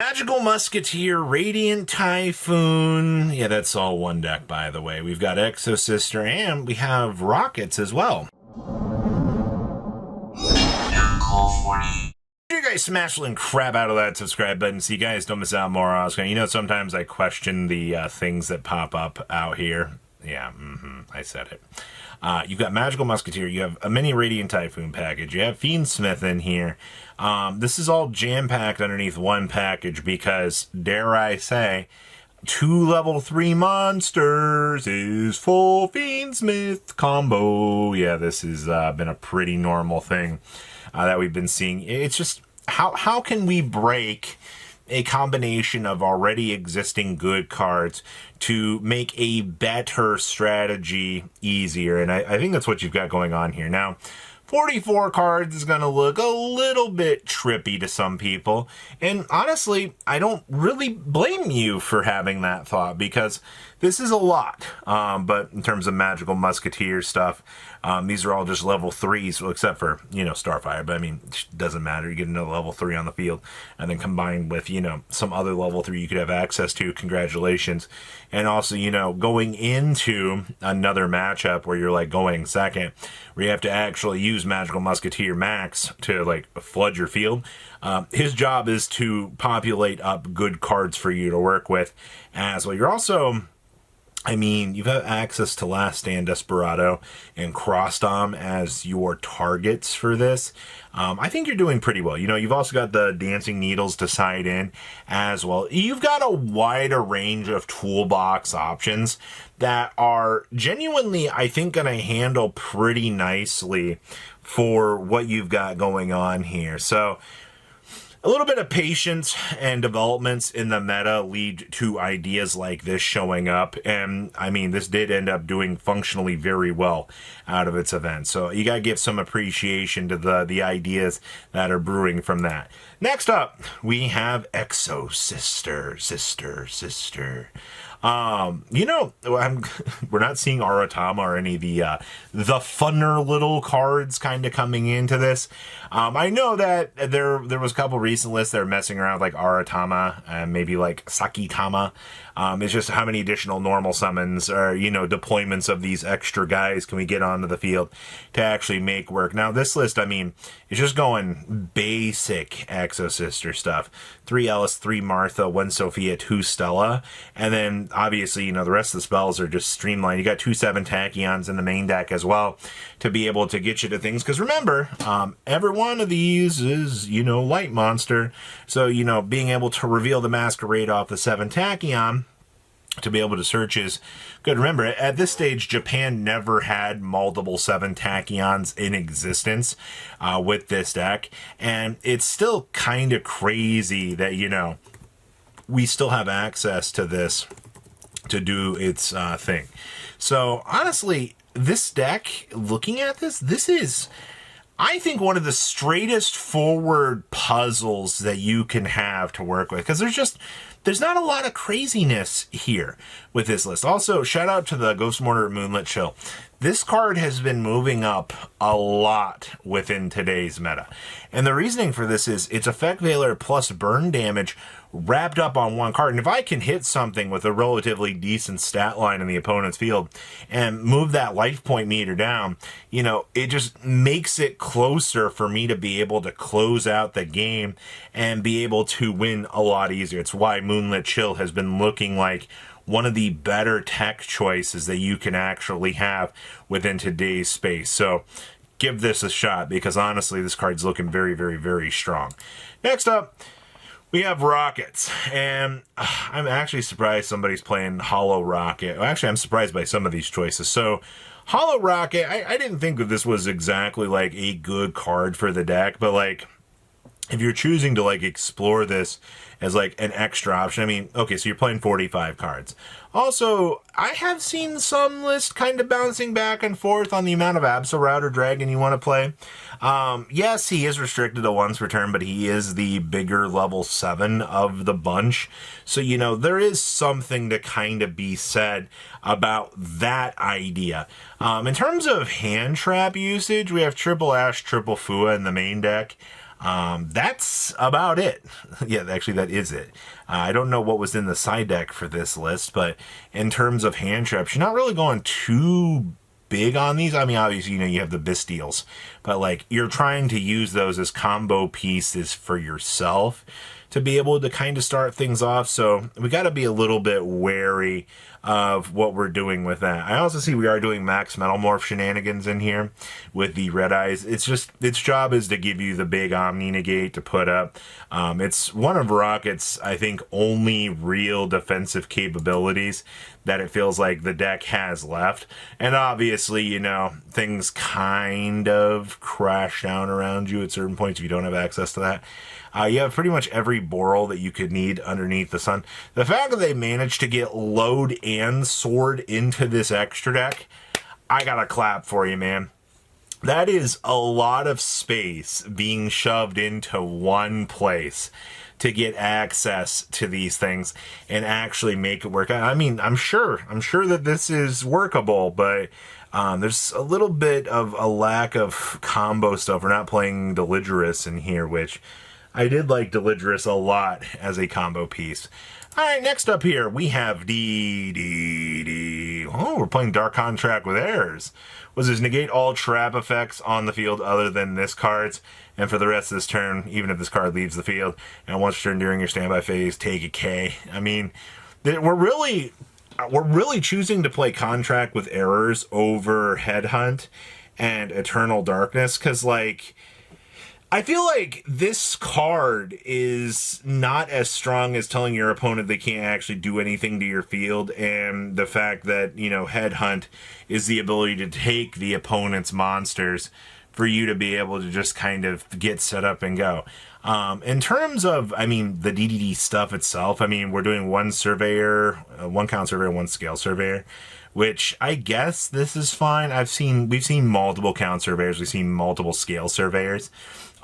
Magical Musketeer, Radiant Typhoon. Yeah, that's all one deck, by the way. We've got Exosister, and we have Rockets as well. You guys smash the crap out of that subscribe button so you guys don't miss out more. You know, sometimes I question the things that pop up out here. Yeah, I said it. You've got Magical Musketeer, you have a mini Radiant Typhoon package, you have Fiendsmith in here. This is all jam-packed underneath one package because, dare I say, 2 level 3 monsters is full Fiendsmith combo. Yeah, this has been a pretty normal thing that we've been seeing. It's just, how can we break a combination of already existing good cards to make a better strategy easier? And I think that's what you've got going on here. Now, 44 cards is going to look a little bit trippy to some people. And honestly, I don't really blame you for having that thought because this is a lot. But in terms of Magical Musketeer stuff, these are all just level 3s, well, except for, you know, Starfire. But I mean, it doesn't matter. You get another level 3 on the field. And then combined with, you know, some other level 3 you could have access to. Congratulations. And also, you know, going into another matchup where you're like going second, where you have to actually use Magical Musketeer Max to like flood your field. His job is to populate up good cards for you to work with as well. You're also, I mean, you've had access to Last Stand Desperado and Crossdom as your targets for this. I think you're doing pretty well. You know, you've also got the Dancing Needles to side in as well. You've got a wider range of toolbox options that are genuinely, I think, going to handle pretty nicely for what you've got going on here. So, a little bit of patience and developments in the meta lead to ideas like this showing up. And I mean, this did end up doing functionally very well out of its event. So you got to give some appreciation to the ideas that are brewing from that. Next up, we have Exosister, sister. You know, we're not seeing Aratama or any of the funner little cards kind of coming into this. I know that there was a couple recent lists that are messing around with like Aratama and maybe like Sakitama. It's just how many additional normal summons or, you know, deployments of these extra guys can we get onto the field to actually make work. Now, this list, I mean, is just going basic Exosister stuff. 3 Alice, 3 Martha, 1 Sophia, 2 Stella. And then, obviously, you know, the rest of the spells are just streamlined. You got 2 7 Tachyons in the main deck as well to be able to get you to things. Because remember, every one of these is, you know, light monster. So, you know, being able to reveal the Masquerade off the 7 Tachyon to be able to search is good. Remember, at this stage, Japan never had multiple 7 Tachyons in existence with this deck. And it's still kind of crazy that, you know, we still have access to this to do its thing. So, honestly, this deck, looking at this is, I think, one of the straightest forward puzzles that you can have to work with. Because there's not a lot of craziness here with this list. Also, shout out to the Ghost Mortar Moonlit Chill. This card has been moving up a lot within today's meta. And the reasoning for this is it's Effect Veiler plus burn damage wrapped up on one card. And if I can hit something with a relatively decent stat line in the opponent's field and move that life point meter down, you know, it just makes it closer for me to be able to close out the game and be able to win a lot easier. It's why Moonlit Chill has been looking like one of the better tech choices that you can actually have within today's space. So give this a shot because honestly, this card's looking very, very, very strong. Next up, we have Rockets, and I'm actually surprised somebody's playing Hollow Rocket. Well, actually, I'm surprised by some of these choices. So, Hollow Rocket, I didn't think that this was exactly like a good card for the deck, but like, if you're choosing to like explore this as like an extra option, I mean, okay, so you're playing 45 cards. Also, I have seen some lists kind of bouncing back and forth on the amount of Absol or Dragon you want to play. Yes, he is restricted to once per turn, but he is the bigger level 7 of the bunch. So, you know, there is something to kind of be said about that idea. In terms of hand trap usage, we have Triple Ash, Triple Fua in the main deck. That's about it. Yeah, actually, that is it. I don't know what was in the side deck for this list, but in terms of hand traps, you're not really going too big on these. I mean, obviously, you know, you have the Bisteels, but like you're trying to use those as combo pieces for yourself to be able to kind of start things off. So we got to be a little bit wary of what we're doing with that. I also see we are doing max metal morph shenanigans in here with the red eyes. It's just, its job is to give you the big Omni negate to put up. It's one of Rocket's, I think, only real defensive capabilities that it feels like the deck has left. And obviously, you know, things kind of crash down around you at certain points if you don't have access to that. You have pretty much every Boral that you could need underneath the sun. The fact that they managed to get Load and Sword into this extra deck, I gotta clap for you, man. That is a lot of space being shoved into one place to get access to these things and actually make it work. I mean, I'm sure that this is workable, but there's a little bit of a lack of combo stuff. We're not playing Deligerous in here, which I did like Deligerous a lot as a combo piece. All right, next up here, we have Oh, we're playing Dark Contract with Errors. Was this negate all trap effects on the field other than this card's? And for the rest of this turn, even if this card leaves the field, and once your turn during your standby phase, take a K. I mean, we're really choosing to play Contract with Errors over Headhunt and Eternal Darkness, because, like, I feel like this card is not as strong as telling your opponent they can't actually do anything to your field, and the fact that, you know, Headhunt is the ability to take the opponent's monsters for you to be able to just kind of get set up and go. In terms of, I mean, the DDD stuff itself, I mean, we're doing one Surveyor, one Count Surveyor, one Scale Surveyor, which I guess this is fine. We've seen multiple Count Surveyors, we've seen multiple Scale Surveyors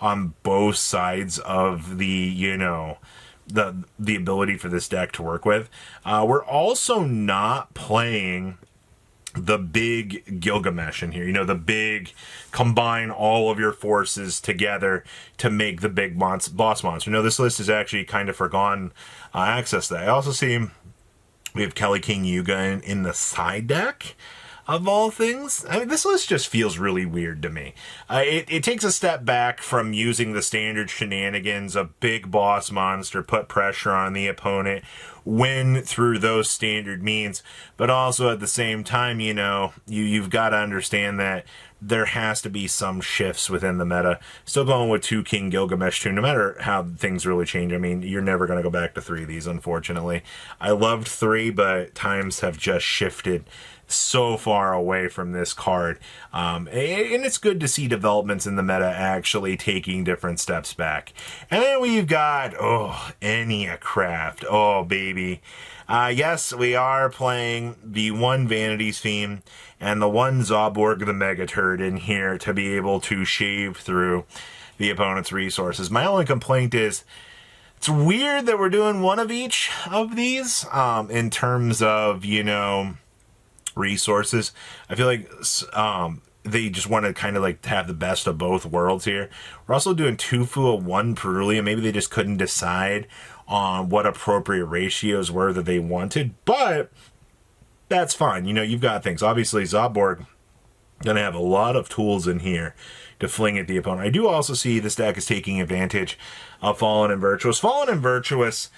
on both sides of the, you know, the ability for this deck to work with. We're also not playing the big Gilgamesh in here, you know, the big combine all of your forces together to make the big boss monster. You know, this list is actually kind of forgone access to that. I also see we have Kelly King Yuga in the side deck, of all things. I mean, this list just feels really weird to me. It takes a step back from using the standard shenanigans, a big boss monster, put pressure on the opponent, win through those standard means, but also at the same time, you know, you've got to understand that there has to be some shifts within the meta. Still going with 2 King Gilgamesh too, no matter how things really change. I mean, you're never going to go back to 3 of these, unfortunately. I loved 3, but times have just shifted so far away from this card. And it's good to see developments in the meta actually taking different steps back. And then we've got, Enneacraft. Oh, baby. Yes, we are playing the one Vanities theme and the one Zoborg the Megaturd in here to be able to shave through the opponent's resources. My only complaint is it's weird that we're doing one of each of these in terms of, you know, resources. I feel like they just want to kind of like have the best of both worlds here. We're also doing 2 Fua, 1 Perulia. Maybe they just couldn't decide on what appropriate ratios were that they wanted, but that's fine. You know, you've got things. Obviously, Zoborg going to have a lot of tools in here to fling at the opponent. I do also see this deck is taking advantage of Fallen and Virtuous. Fallen and Virtuous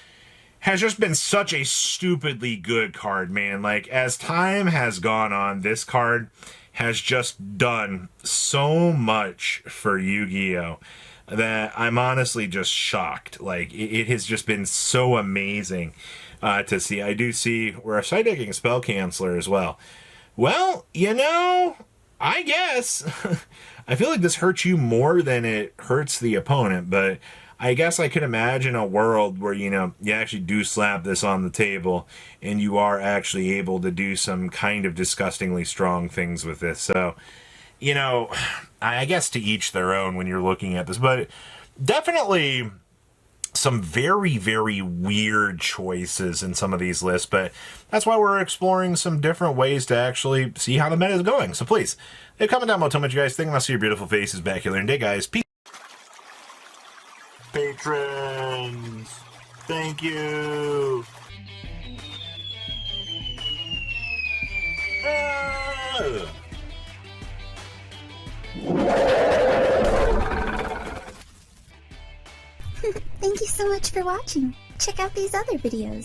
has just been such a stupidly good card, man. Like, as time has gone on, this card has just done so much for Yu-Gi-Oh! That I'm honestly just shocked. Like, it has just been so amazing to see. I do see we're side decking Spell Canceller as well. Well, you know, I guess I feel like this hurts you more than it hurts the opponent, but I guess I could imagine a world where, you know, you actually do slap this on the table and you are actually able to do some kind of disgustingly strong things with this. So, you know, I guess to each their own when you're looking at this, but definitely some very, very weird choices in some of these lists, but that's why we're exploring some different ways to actually see how the meta is going. So please, comment down below, tell me what you guys think, and I'll see your beautiful faces back here later today, guys. Peace. patrons. Thank you. Thank you so much for watching. Check out these other videos.